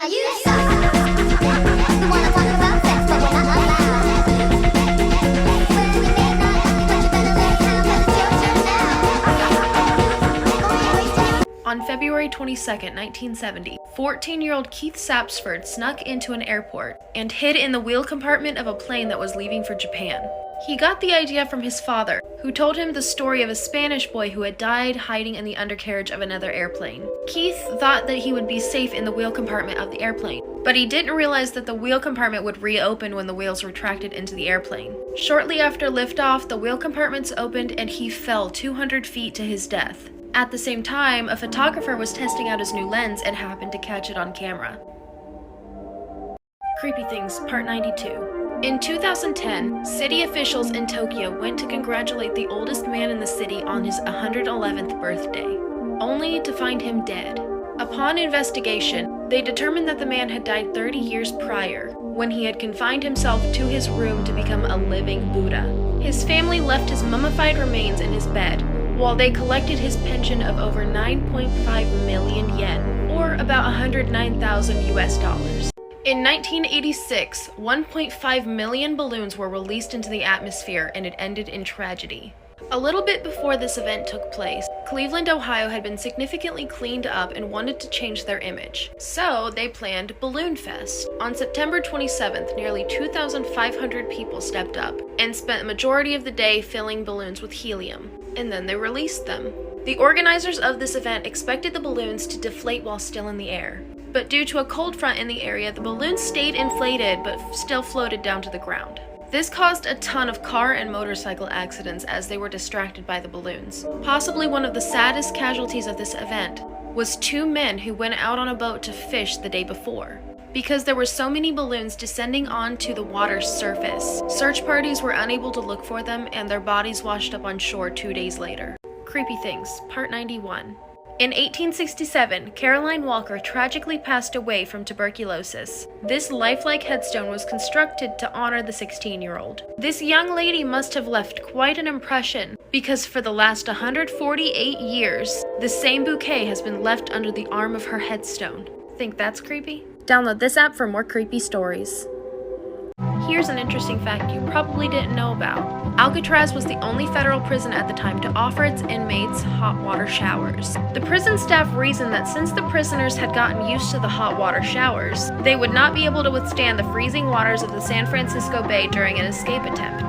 You suck. You wanna talk about sex, but we're not allowed. Well, we may not love you, but you better lay down, 'cause it's your turn now. On February 22nd, 1970, 14-year-old Keith Sapsford snuck into an airport and hid in the wheel compartment of a plane that was leaving for Japan. He got the idea from his father, who told him the story of a Spanish boy who had died hiding in the undercarriage of another airplane. Keith thought that he would be safe in the wheel compartment of the airplane, but he didn't realize that the wheel compartment would reopen when the wheels retracted into the airplane. Shortly after liftoff, the wheel compartments opened and he fell 200 feet to his death. At the same time, a photographer was testing out his new lens and happened to catch it on camera. Creepy Things, Part 92. In 2010, city officials in Tokyo went to congratulate the oldest man in the city on his 111th birthday, only to find him dead. Upon investigation, they determined that the man had died 30 years prior, when he had confined himself to his room to become a living Buddha. His family left his mummified remains in his bed, while they collected his pension of over 9.5 million yen, or about 109,000 US dollars. In 1986, 1.5 million balloons were released into the atmosphere and it ended in tragedy. A little bit before this event took place, Cleveland, Ohio had been significantly cleaned up and wanted to change their image. So they planned Balloon Fest. On September 27th, nearly 2,500 people stepped up and spent the majority of the day filling balloons with helium, and then they released them. The organizers of this event expected the balloons to deflate while still in the air. But due to a cold front in the area, the balloons stayed inflated but still floated down to the ground. This caused a ton of car and motorcycle accidents as they were distracted by the balloons. Possibly one of the saddest casualties of this event was 2 men who went out on a boat to fish the day before. Because there were so many balloons descending onto the water's surface, search parties were unable to look for them and their bodies washed up on shore 2 days later. Creepy Things, Part 91. In 1867, Caroline Walker tragically passed away from tuberculosis. This lifelike headstone was constructed to honor the 16-year-old. This young lady must have left quite an impression, because for the last 148 years, the same bouquet has been left under the arm of her headstone. Think that's creepy? Download this app for more creepy stories. Here's an interesting fact you probably didn't know about. Alcatraz was the only federal prison at the time to offer its inmates hot water showers. The prison staff reasoned that since the prisoners had gotten used to the hot water showers, they would not be able to withstand the freezing waters of the San Francisco Bay during an escape attempt.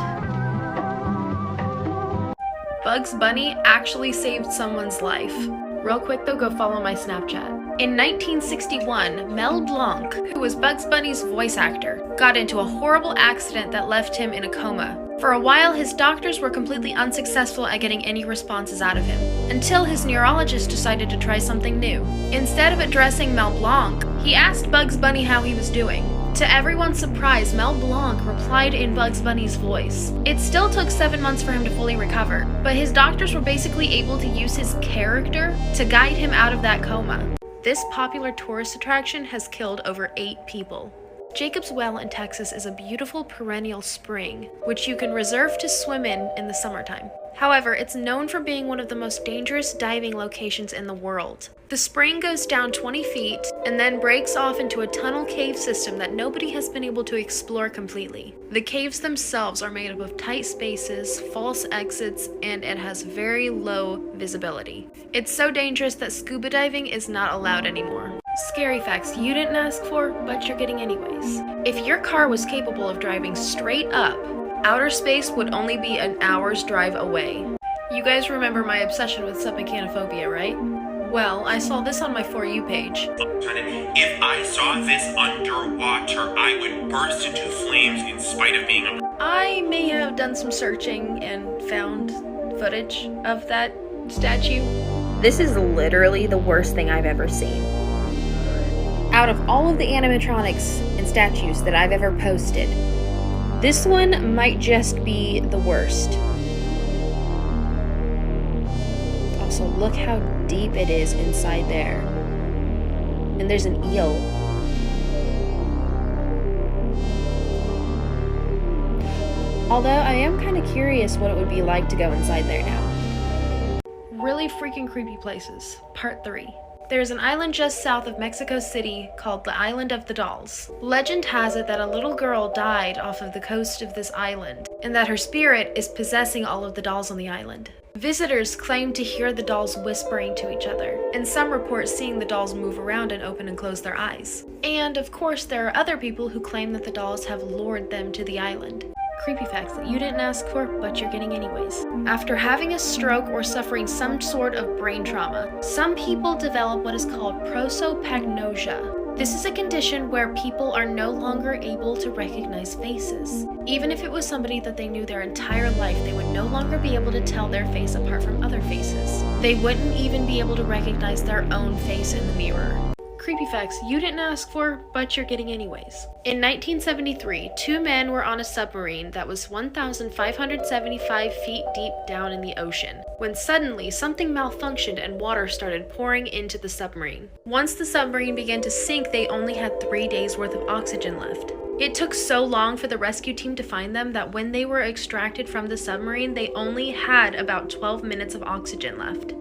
Bugs Bunny actually saved someone's life. Real quick though, go follow my Snapchat. In 1961, Mel Blanc, who was Bugs Bunny's voice actor, got into a horrible accident that left him in a coma. For a while, his doctors were completely unsuccessful at getting any responses out of him, until his neurologist decided to try something new. Instead of addressing Mel Blanc, he asked Bugs Bunny how he was doing. To everyone's surprise, Mel Blanc replied in Bugs Bunny's voice. It still took 7 months for him to fully recover, but his doctors were basically able to use his character to guide him out of that coma. This popular tourist attraction has killed over 8 people. Jacob's Well in Texas is a beautiful perennial spring, which you can reserve to swim in the summertime. However, it's known for being one of the most dangerous diving locations in the world. The spring goes down 20 feet and then breaks off into a tunnel cave system that nobody has been able to explore completely. The caves themselves are made up of tight spaces, false exits, and it has very low visibility. It's so dangerous that scuba diving is not allowed anymore. Scary facts you didn't ask for, but you're getting anyways. If your car was capable of driving straight up, outer space would only be an hour's drive away. You guys remember my obsession with submechanophobia, right? Well, I saw this on my For You page. If I saw this underwater, I would burst into flames in spite of being a... I may have done some searching and found footage of that statue. This is literally the worst thing I've ever seen. Out of all of the animatronics and statues that I've ever posted, this one might just be the worst. Also, look how deep it is inside there. And there's an eel. Although I am kind of curious what it would be like to go inside there now. Really freaking creepy places, Part 3. There's an island just south of Mexico City called the Island of the Dolls. Legend has it that a little girl died off of the coast of this island, and that her spirit is possessing all of the dolls on the island. Visitors claim to hear the dolls whispering to each other, and some report seeing the dolls move around and open and close their eyes. And of course, there are other people who claim that the dolls have lured them to the island. Creepy facts that you didn't ask for, but you're getting anyways. After having a stroke or suffering some sort of brain trauma, some people develop what is called prosopagnosia. This is a condition where people are no longer able to recognize faces. Even if it was somebody that they knew their entire life, they would no longer be able to tell their face apart from other faces. They wouldn't even be able to recognize their own face in the mirror. Creepy facts you didn't ask for, but you're getting anyways. In 1973, 2 men were on a submarine that was 1,575 feet deep down in the ocean, when suddenly something malfunctioned and water started pouring into the submarine. Once the submarine began to sink, they only had 3 days worth of oxygen left. It took so long for the rescue team to find them that when they were extracted from the submarine, they only had about 12 minutes of oxygen left.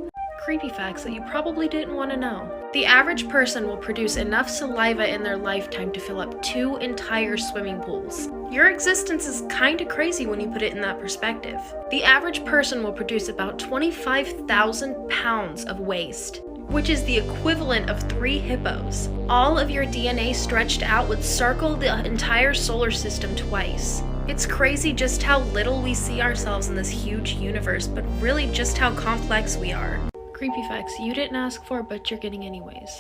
Creepy facts that you probably didn't want to know. The average person will produce enough saliva in their lifetime to fill up 2 entire swimming pools. Your existence is kinda crazy when you put it in that perspective. The average person will produce about 25,000 pounds of waste, which is the equivalent of 3 hippos. All of your DNA stretched out would circle the entire solar system twice. It's crazy just how little we see ourselves in this huge universe, but really just how complex we are. Creepy facts you didn't ask for, but you're getting anyways.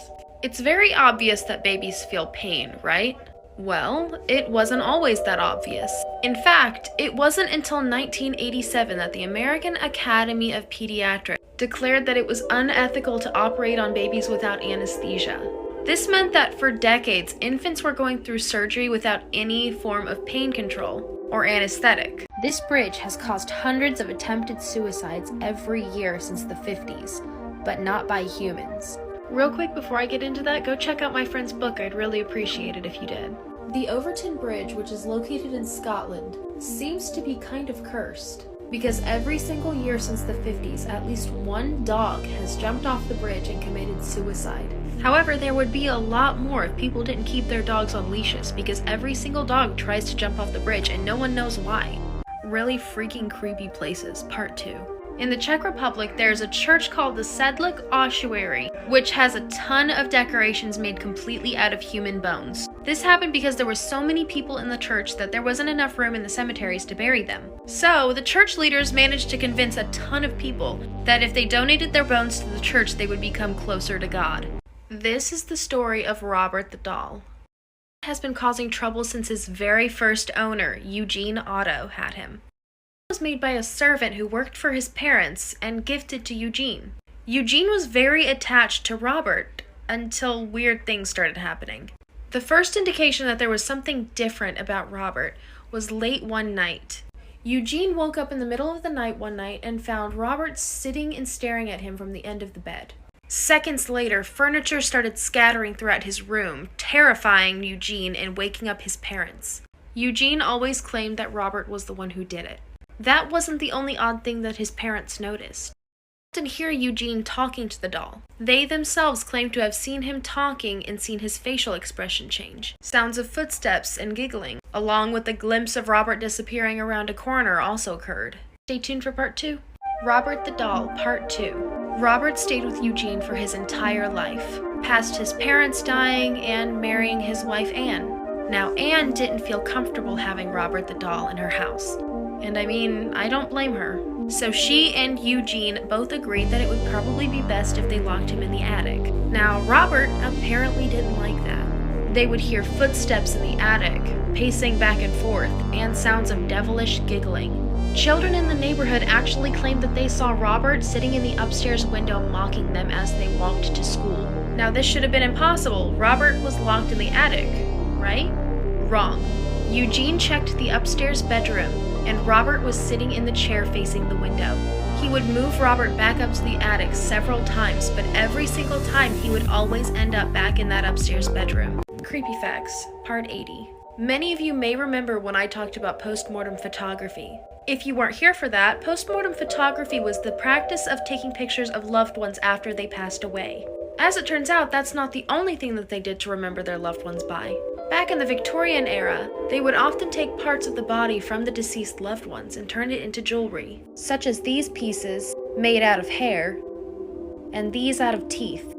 It's very obvious that babies feel pain, right? Well, it wasn't always that obvious. In fact, it wasn't until 1987 that the American Academy of Pediatrics declared that it was unethical to operate on babies without anesthesia. This meant that for decades, infants were going through surgery without any form of pain control or anesthetic. This bridge has caused hundreds of attempted suicides every year since the 50s, but not by humans. Real quick before I get into that, go check out my friend's book. I'd really appreciate it if you did. The Overton Bridge, which is located in Scotland, seems to be kind of cursed, because every single year since the 50s, at least 1 dog has jumped off the bridge and committed suicide. However, there would be a lot more if people didn't keep their dogs on leashes, because every single dog tries to jump off the bridge and no one knows why. Really freaking creepy places, part 2. In the Czech Republic, there's a church called the Sedlec Ossuary, which has a ton of decorations made completely out of human bones. This happened because there were so many people in the church that there wasn't enough room in the cemeteries to bury them. So, the church leaders managed to convince a ton of people that if they donated their bones to the church, they would become closer to God. This is the story of Robert the doll. It has been causing trouble since his very first owner, Eugene Otto, had him. It was made by a servant who worked for his parents and gifted to Eugene. Eugene was very attached to Robert until weird things started happening. The first indication that there was something different about Robert was late one night. Eugene woke up in the middle of the night one night and found Robert sitting and staring at him from the end of the bed. Seconds later, furniture started scattering throughout his room, terrifying Eugene and waking up his parents. Eugene always claimed that Robert was the one who did it. That wasn't the only odd thing that his parents noticed. They often hear Eugene talking to the doll. They themselves claim to have seen him talking and seen his facial expression change. Sounds of footsteps and giggling, along with a glimpse of Robert disappearing around a corner, also occurred. Stay tuned for part 2. Robert the Doll, part 2. Robert stayed with Eugene for his entire life, past his parents dying and marrying his wife Anne. Now, Anne didn't feel comfortable having Robert the doll in her house. And I mean, I don't blame her. So she and Eugene both agreed that it would probably be best if they locked him in the attic. Now, Robert apparently didn't like that. They would hear footsteps in the attic, pacing back and forth, and sounds of devilish giggling. Children in the neighborhood actually claimed that they saw Robert sitting in the upstairs window mocking them as they walked to school. Now, this should have been impossible. Robert was locked in the attic, right? Wrong. Eugene checked the upstairs bedroom, and Robert was sitting in the chair facing the window. He would move Robert back up to the attic several times, but every single time he would always end up back in that upstairs bedroom. Creepy Facts, Part 80. Many of you may remember when I talked about postmortem photography. If you weren't here for that, postmortem photography was the practice of taking pictures of loved ones after they passed away. As it turns out, that's not the only thing that they did to remember their loved ones by. Back in the Victorian era, they would often take parts of the body from the deceased loved ones and turn it into jewelry, such as these pieces made out of hair, and these out of teeth.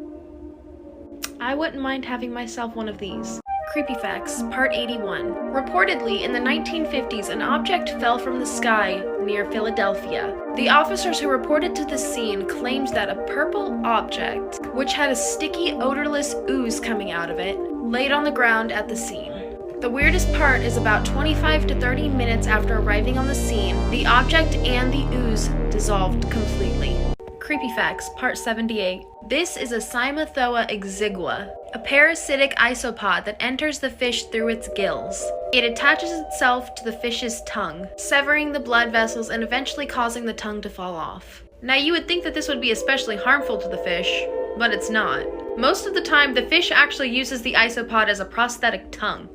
I wouldn't mind having myself one of these. Creepy Facts, Part 81. Reportedly, in the 1950s, an object fell from the sky near Philadelphia. The officers who reported to the scene claimed that a purple object, which had a sticky, odorless ooze coming out of it, laid on the ground at the scene. The weirdest part is about 25 to 30 minutes after arriving on the scene, the object and the ooze dissolved completely. Creepy Facts, Part 78. This is a Cymathoa exigua, a parasitic isopod that enters the fish through its gills. It attaches itself to the fish's tongue, severing the blood vessels and eventually causing the tongue to fall off. Now you would think that this would be especially harmful to the fish, but it's not. Most of the time, the fish actually uses the isopod as a prosthetic tongue.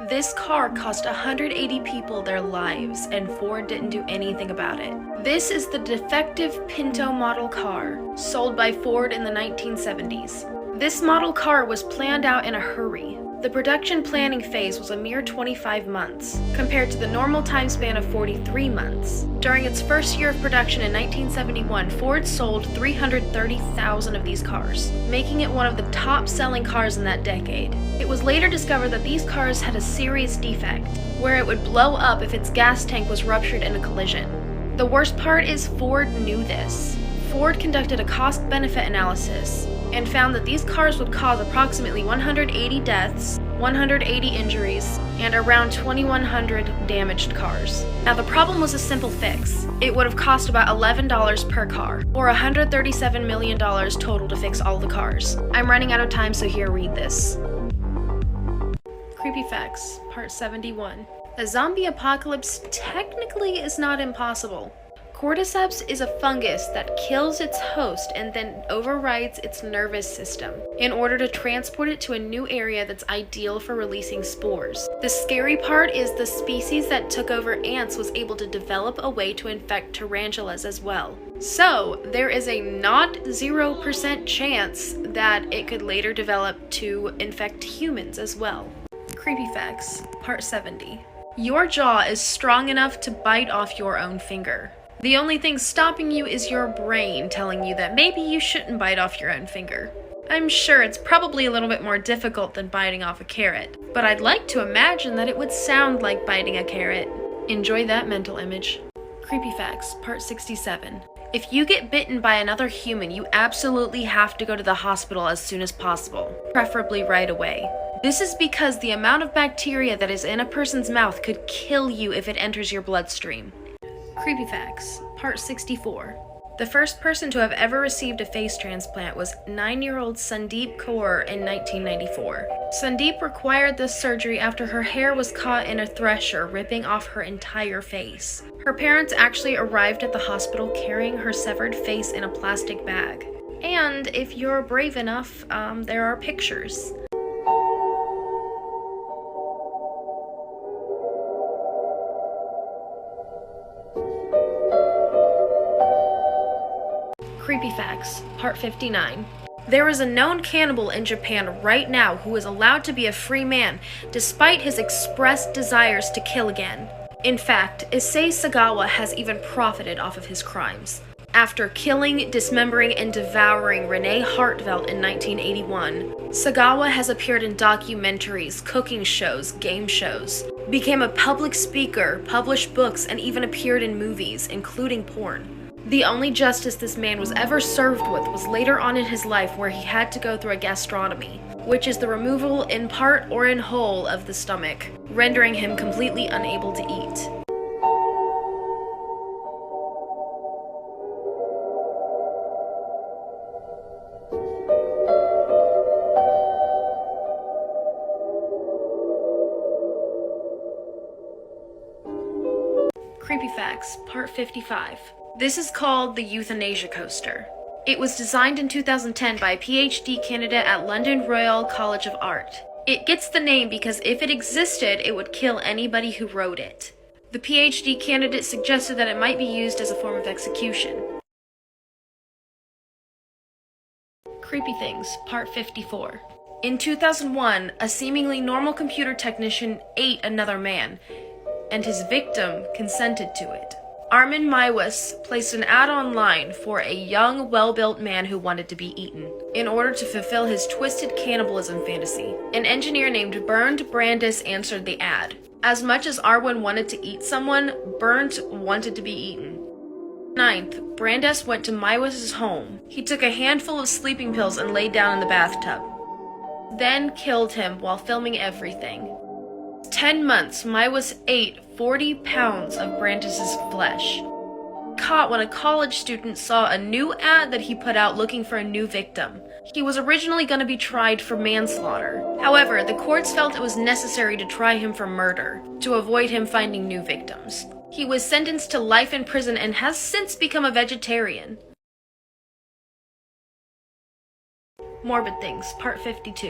This car cost 180 people their lives, and Ford didn't do anything about it. This is the defective Pinto model car, sold by Ford in the 1970s. This model car was planned out in a hurry. The production planning phase was a mere 25 months, compared to the normal time span of 43 months. During its first year of production in 1971, Ford sold 330,000 of these cars, making it one of the top-selling cars in that decade. It was later discovered that these cars had a serious defect, where it would blow up if its gas tank was ruptured in a collision. The worst part is Ford knew this. Ford conducted a cost-benefit analysis and found that these cars would cause approximately 180 deaths, 180 injuries, and around 2,100 damaged cars. Now the problem was a simple fix. It would have cost about $11 per car, or $137 million total to fix all the cars. I'm running out of time, so here, read this. Creepy Facts, Part 71. A zombie apocalypse technically is not impossible. Cordyceps is a fungus that kills its host and then overrides its nervous system in order to transport it to a new area that's ideal for releasing spores. The scary part is the species that took over ants was able to develop a way to infect tarantulas as well. So there is a not 0% chance that it could later develop to infect humans as well. Creepy Facts, Part 70. Your jaw is strong enough to bite off your own finger. The only thing stopping you is your brain telling you that maybe you shouldn't bite off your own finger. I'm sure it's probably a little bit more difficult than biting off a carrot, but I'd like to imagine that it would sound like biting a carrot. Enjoy that mental image. Creepy Facts, Part 67. If you get bitten by another human, you absolutely have to go to the hospital as soon as possible, preferably right away. This is because the amount of bacteria that is in a person's mouth could kill you if it enters your bloodstream. Creepy Facts, Part 64. The first person to have ever received a face transplant was 9-year-old Sandeep Kaur in 1994. Sandeep required this surgery after her hair was caught in a thresher ripping off her entire face. Her parents actually arrived at the hospital carrying her severed face in a plastic bag. And if you're brave enough, there are pictures. Creepy Facts, Part 59. There is a known cannibal in Japan right now who is allowed to be a free man despite his expressed desires to kill again. In fact, Issei Sagawa has even profited off of his crimes. After killing, dismembering, and devouring Renee Hartvelt in 1981, Sagawa has appeared in documentaries, cooking shows, game shows, became a public speaker, published books, and even appeared in movies, including porn. The only justice this man was ever served with was later on in his life where he had to go through a gastrotomy, which is the removal in part or in whole of the stomach, rendering him completely unable to eat. Creepy Facts, Part 55. This is called the Euthanasia Coaster. It was designed in 2010 by a PhD candidate at London Royal College of Art. It gets the name because if it existed, it would kill anybody who wrote it. The PhD candidate suggested that it might be used as a form of execution. Creepy Things, Part 54. In 2001, a seemingly normal computer technician ate another man, and his victim consented to it. Armin Maiwas placed an ad online for a young, well-built man who wanted to be eaten, in order to fulfill his twisted cannibalism fantasy. An engineer named Bernd Brandis answered the ad. As much as Arwen wanted to eat someone, Bernd wanted to be eaten. 9th, Brandis went to Maiwas' home. He took a handful of sleeping pills and laid down in the bathtub, then killed him while filming everything. 10 months, Maiwas ate 40 pounds of Brandis' flesh. Caught when a college student saw a new ad that he put out looking for a new victim. He was originally going to be tried for manslaughter. However, the courts felt it was necessary to try him for murder, to avoid him finding new victims. He was sentenced to life in prison and has since become a vegetarian. Morbid Things, Part 52.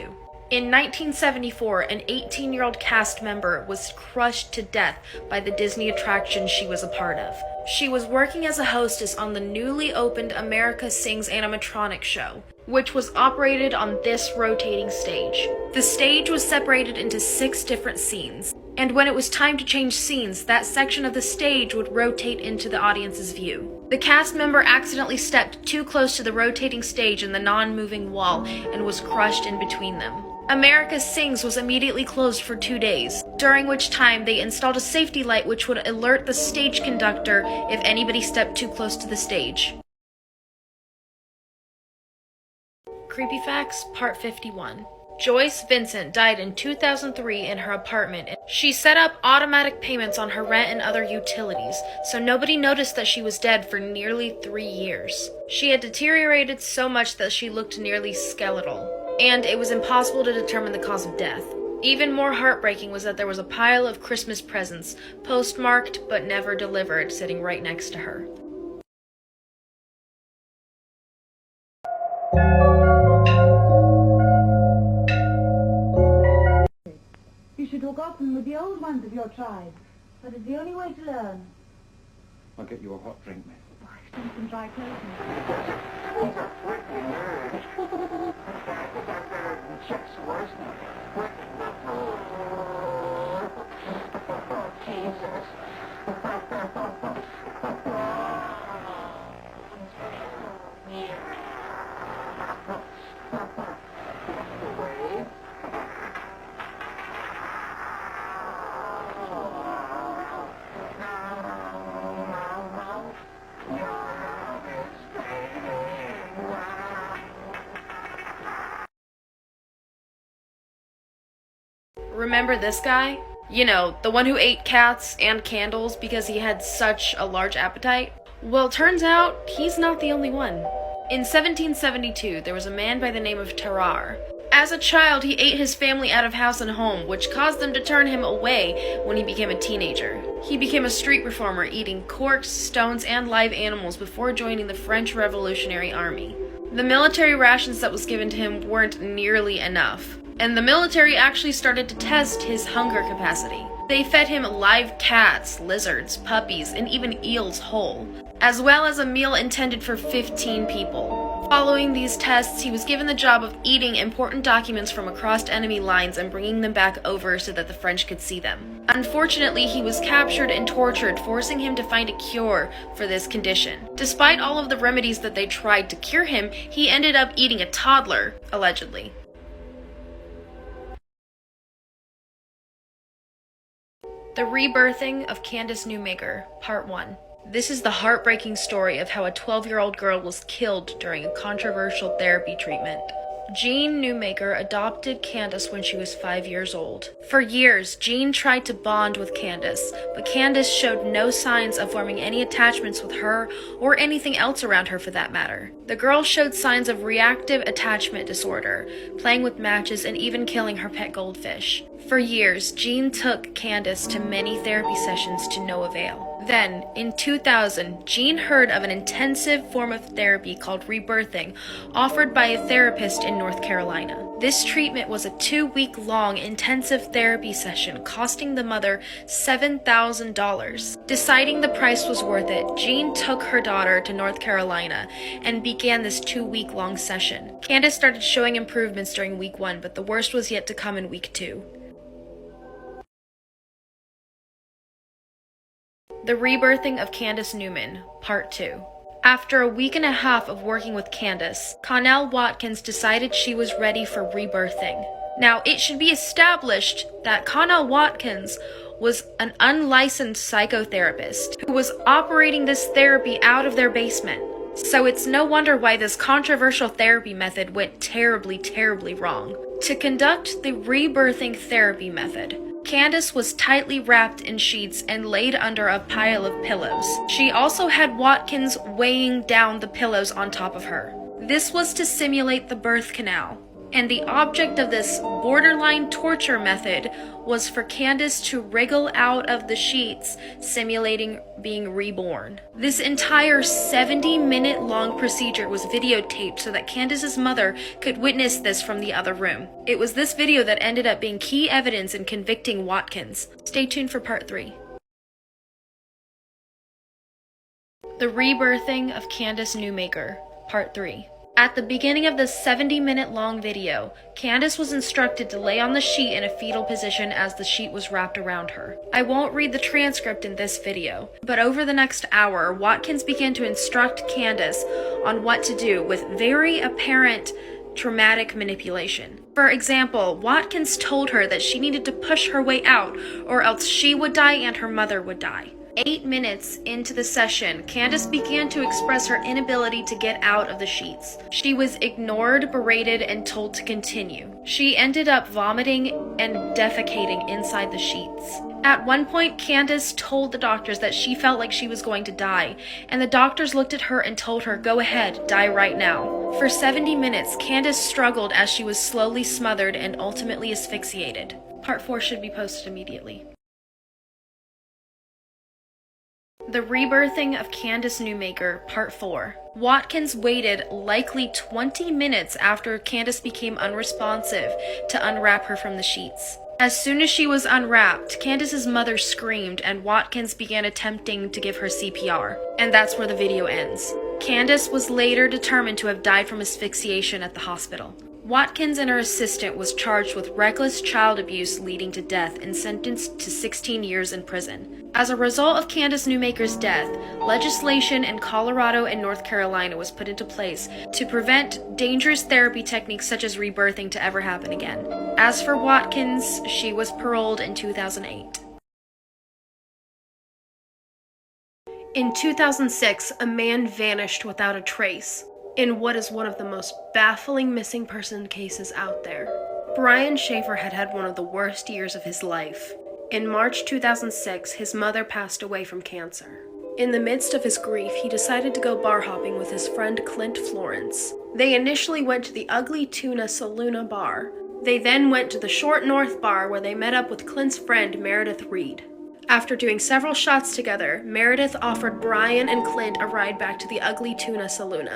In 1974, an 18-year-old cast member was crushed to death by the Disney attraction she was a part of. She was working as a hostess on the newly opened America Sings animatronic show, which was operated on this rotating stage. The stage was separated into 6 different scenes, and when it was time to change scenes, that section of the stage would rotate into the audience's view. The cast member accidentally stepped too close to the rotating stage and the non-moving wall and was crushed in between them. America Sings was immediately closed for 2 days, during which time they installed a safety light which would alert the stage conductor if anybody stepped too close to the stage. Creepy Facts, Part 51. Joyce Vincent died in 2003 in her apartment. She set up automatic payments on her rent and other utilities, so nobody noticed that she was dead for nearly 3 years. She had deteriorated so much that she looked nearly skeletal, and it was impossible to determine the cause of death. Even more heartbreaking was that there was a pile of Christmas presents, postmarked but never delivered, sitting right next to her. You should talk often with the old ones of your tribe. That is the only way to learn. I'll get you a hot drink, miss. Some dry clothing. Remember this guy? You know, the one who ate cats and candles because he had such a large appetite? Well, turns out he's not the only one. In 1772, there was a man by the name of Terrar. As a child, he ate his family out of house and home, which caused them to turn him away when he became a teenager. He became a street performer, eating corks, stones, and live animals before joining the French Revolutionary Army. The military rations that was given to him weren't nearly enough, and the military actually started to test his hunger capacity. They fed him live cats, lizards, puppies, and even eels whole, as well as a meal intended for 15 people. Following these tests, he was given the job of eating important documents from across enemy lines and bringing them back over so that the French could see them. Unfortunately, he was captured and tortured, forcing him to find a cure for this condition. Despite all of the remedies that they tried to cure him, he ended up eating a toddler, allegedly. The Rebirthing of Candace Newmaker, Part 1. This is the heartbreaking story of how a 12-year-old girl was killed during a controversial therapy treatment. Jean Newmaker adopted Candace when she was 5 years old. For years, Jean tried to bond with Candace, but Candace showed no signs of forming any attachments with her or anything else around her for that matter. The girl showed signs of reactive attachment disorder, playing with matches and even killing her pet goldfish. For years, Jean took Candace to many therapy sessions to no avail. Then, in 2000, Jean heard of an intensive form of therapy called Rebirthing, offered by a therapist in North Carolina. This treatment was a 2-week-long intensive therapy session, costing the mother $7,000. Deciding the price was worth it, Jean took her daughter to North Carolina and began this 2-week-long session. Candace started showing improvements during week 1, but the worst was yet to come in week 2. The Rebirthing of Candace Newman, Part 2. After a week and a half of working with Candace, Connell Watkins decided she was ready for rebirthing. Now, it should be established that Connell Watkins was an unlicensed psychotherapist who was operating this therapy out of their basement. So it's no wonder why this controversial therapy method went terribly, terribly wrong. To conduct the rebirthing therapy method, Candace was tightly wrapped in sheets and laid under a pile of pillows. She also had Watkins weighing down the pillows on top of her. This was to simulate the birth canal, and the object of this borderline torture method was for Candace to wriggle out of the sheets, simulating being reborn. This entire 70-minute long procedure was videotaped so that Candace's mother could witness this from the other room. It was this video that ended up being key evidence in convicting Watkins. Stay tuned for part 3. The Rebirthing of Candace Newmaker, Part 3. At the beginning of the 70-minute long video, Candace was instructed to lay on the sheet in a fetal position as the sheet was wrapped around her. I won't read the transcript in this video, but over the next hour, Watkins began to instruct Candace on what to do with very apparent traumatic manipulation. For example, Watkins told her that she needed to push her way out or else she would die and her mother would die. 8 minutes into the session, Candace began to express her inability to get out of the sheets. She was ignored, berated, and told to continue. She ended up vomiting and defecating inside the sheets. At one point, Candace told the doctors that she felt like she was going to die, and the doctors looked at her and told her, "Go ahead, die right now." For 70 minutes, Candace struggled as she was slowly smothered and ultimately asphyxiated. Part 4 should be posted immediately. The Rebirthing of Candace Newmaker, Part 4. Watkins waited likely 20 minutes after Candace became unresponsive to unwrap her from the sheets. As soon as she was unwrapped, Candace's mother screamed and Watkins began attempting to give her CPR. And that's where the video ends. Candace was later determined to have died from asphyxiation at the hospital. Watkins and her assistant was charged with reckless child abuse leading to death and sentenced to 16 years in prison. As a result of Candace Newmaker's death, legislation in Colorado and North Carolina was put into place to prevent dangerous therapy techniques such as rebirthing to ever happen again. As for Watkins, she was paroled in 2008. In 2006, a man vanished without a trace in what is one of the most baffling missing person cases out there. Brian Schaefer had had one of the worst years of his life. In March 2006, his mother passed away from cancer. In the midst of his grief, he decided to go bar hopping with his friend Clint Florence. They initially went to the Ugly Tuna Saloon bar. They then went to the Short North bar where they met up with Clint's friend Meredith Reed. After doing several shots together, Meredith offered Brian and Clint a ride back to the Ugly Tuna Saloon.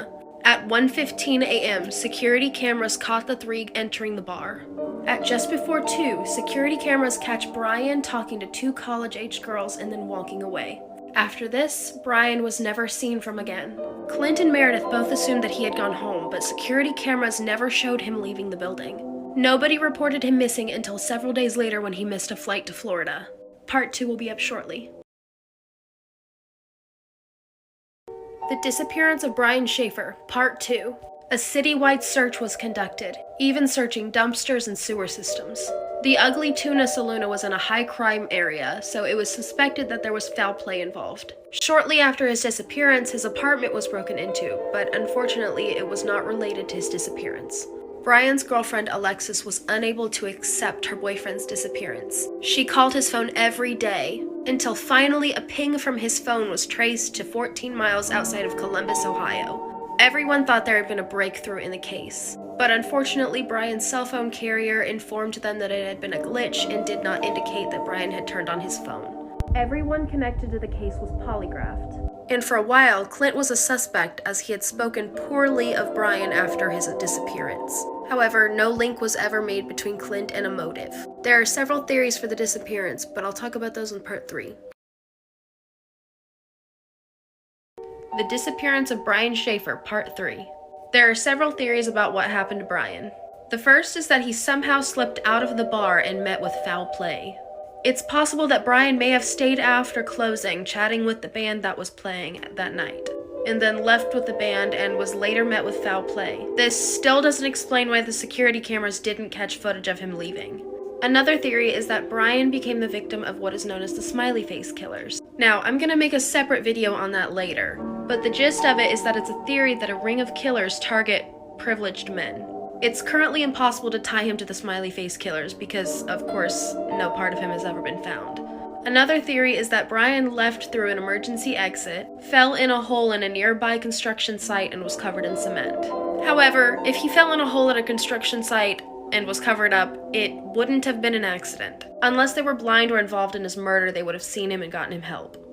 At 1:15 a.m., security cameras caught the three entering the bar. At just before 2, security cameras catch Brian talking to 2 college-age girls and then walking away. After this, Brian was never seen from again. Clint and Meredith both assumed that he had gone home, but security cameras never showed him leaving the building. Nobody reported him missing until several days later when he missed a flight to Florida. Part 2 will be up shortly. The Disappearance of Brian Schaefer, Part 2. A citywide search was conducted, even searching dumpsters and sewer systems. The Ugly Tuna Saloon was in a high-crime area, so it was suspected that there was foul play involved. Shortly after his disappearance, his apartment was broken into, but unfortunately it was not related to his disappearance. Brian's girlfriend Alexis was unable to accept her boyfriend's disappearance. She called his phone every day, until finally a ping from his phone was traced to 14 miles outside of Columbus, Ohio. Everyone thought there had been a breakthrough in the case, but unfortunately Brian's cell phone carrier informed them that it had been a glitch and did not indicate that Brian had turned on his phone. Everyone connected to the case was polygraphed. And for a while, Clint was a suspect as he had spoken poorly of Brian after his disappearance. However, no link was ever made between Clint and a motive. There are several theories for the disappearance, but I'll talk about those in part 3. The disappearance of Brian Schaefer, part 3. There are several theories about what happened to Brian. The first is that he somehow slipped out of the bar and met with foul play. It's possible that Brian may have stayed after closing, chatting with the band that was playing that night, and then left with the band and was later met with foul play. This still doesn't explain why the security cameras didn't catch footage of him leaving. Another theory is that Brian became the victim of what is known as the smiley face killers. Now, I'm gonna make a separate video on that later, but the gist of it is that it's a theory that a ring of killers target privileged men. It's currently impossible to tie him to the smiley face killers because, of course, no part of him has ever been found. Another theory is that Brian left through an emergency exit, fell in a hole in a nearby construction site, and was covered in cement. However, if he fell in a hole at a construction site and was covered up, it wouldn't have been an accident. Unless they were blind or involved in his murder, they would have seen him and gotten him help.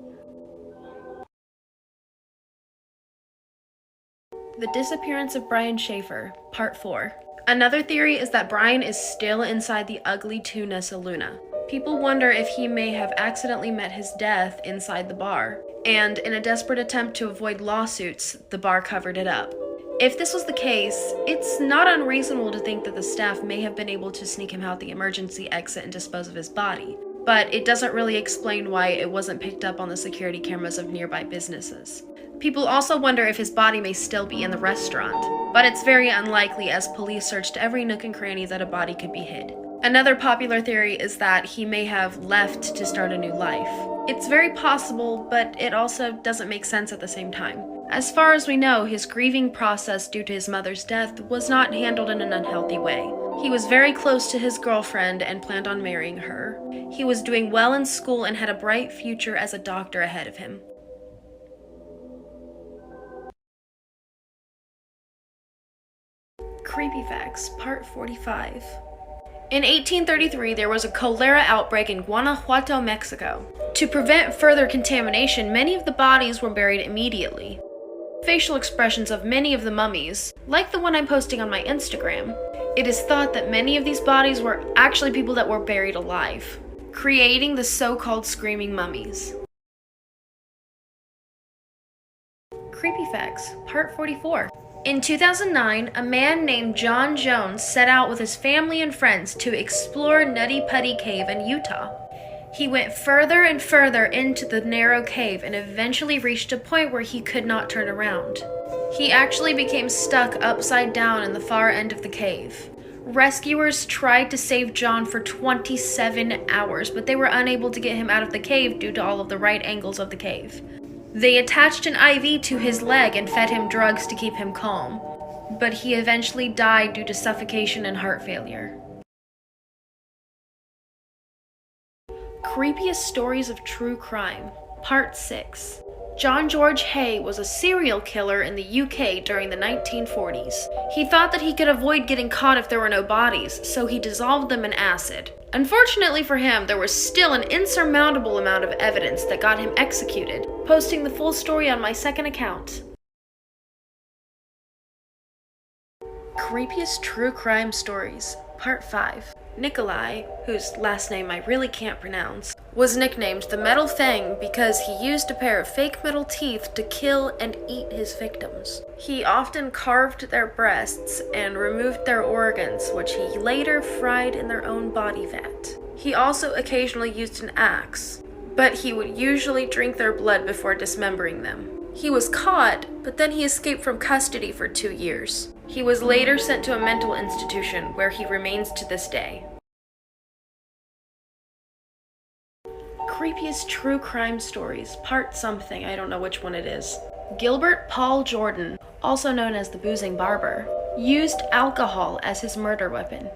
The disappearance of Brian Schaefer, part 4. Another theory is that Brian is still inside the ugly tuna Saluna. People wonder if he may have accidentally met his death inside the bar, and in a desperate attempt to avoid lawsuits, the bar covered it up. If this was the case, it's not unreasonable to think that the staff may have been able to sneak him out the emergency exit and dispose of his body, but it doesn't really explain why it wasn't picked up on the security cameras of nearby businesses. People also wonder if his body may still be in the restaurant, but it's very unlikely as police searched every nook and cranny that a body could be hid. Another popular theory is that he may have left to start a new life. It's very possible, but it also doesn't make sense at the same time. As far as we know, his grieving process due to his mother's death was not handled in an unhealthy way. He was very close to his girlfriend and planned on marrying her. He was doing well in school and had a bright future as a doctor ahead of him. Creepy Facts, Part 45. In 1833, there was a cholera outbreak in Guanajuato, Mexico. To prevent further contamination, many of the bodies were buried immediately. Facial expressions of many of the mummies, like the one I'm posting on my Instagram, it is thought that many of these bodies were actually people that were buried alive, creating the so-called screaming mummies. Creepy Facts, Part 44. In 2009, a man named John Jones set out with his family and friends to explore Nutty Putty Cave in Utah. He went further and further into the narrow cave and eventually reached a point where he could not turn around. He actually became stuck upside down in the far end of the cave. Rescuers tried to save John for 27 hours, but they were unable to get him out of the cave due to all of the right angles of the cave. They attached an IV to his leg and fed him drugs to keep him calm, but he eventually died due to suffocation and heart failure. Creepiest Stories of True Crime, Part 6. John George Hay was a serial killer in the UK during the 1940s. He thought that he could avoid getting caught if there were no bodies, so he dissolved them in acid. Unfortunately for him, there was still an insurmountable amount of evidence that got him executed. Posting the full story on my second account. Creepiest True Crime Stories, Part 5. Nikolai, whose last name I really can't pronounce, was nicknamed the Metal Fang because he used a pair of fake metal teeth to kill and eat his victims. He often carved their breasts and removed their organs, which he later fried in their own body vat. He also occasionally used an axe, but he would usually drink their blood before dismembering them. He was caught, but then he escaped from custody for 2 years. He was later sent to a mental institution where he remains to this day. Creepiest True Crime Stories, Part something, I don't know which one it is. Gilbert Paul Jordan, also known as the Boozing Barber, used alcohol as his murder weapon.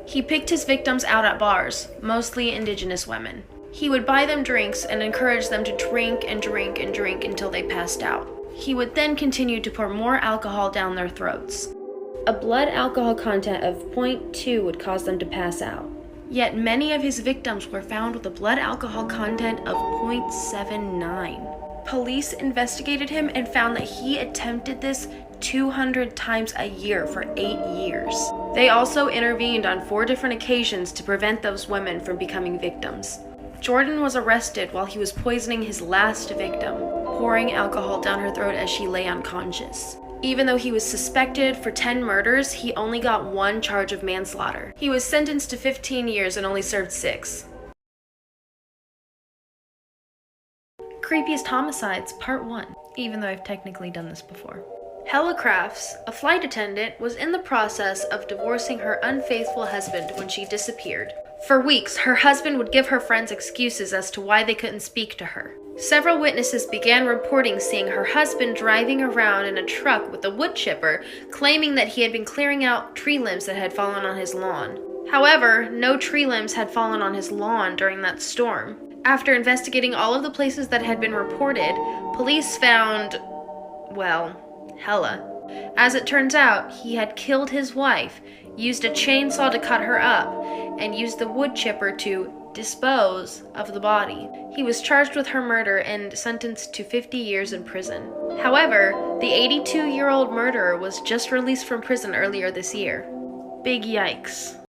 He picked his victims out at bars, mostly indigenous women. He would buy them drinks and encourage them to drink and drink and drink until they passed out. He would then continue to pour more alcohol down their throats. A blood alcohol content of 0.2 would cause them to pass out. Yet many of his victims were found with a blood alcohol content of 0.79. Police investigated him and found that he attempted this 200 times a year for 8 years. They also intervened on 4 different occasions to prevent those women from becoming victims. Jordan was arrested while he was poisoning his last victim, pouring alcohol down her throat as she lay unconscious. Even though he was suspected for 10 murders, he only got 1 charge of manslaughter. He was sentenced to 15 years and only served 6. Creepiest Homicides, Part 1, even though I've technically done this before. Hella Crafts, a flight attendant, was in the process of divorcing her unfaithful husband when she disappeared. For weeks, her husband would give her friends excuses as to why they couldn't speak to her. Several witnesses began reporting seeing her husband driving around in a truck with a wood chipper, claiming that he had been clearing out tree limbs that had fallen on his lawn. However, no tree limbs had fallen on his lawn during that storm. After investigating all of the places that had been reported, police found, well, hella. As it turns out, he had killed his wife, used a chainsaw to cut her up, and used the wood chipper to dispose of the body. He was charged with her murder and sentenced to 50 years in prison. However, the 82-year-old murderer was just released from prison earlier this year. Big yikes.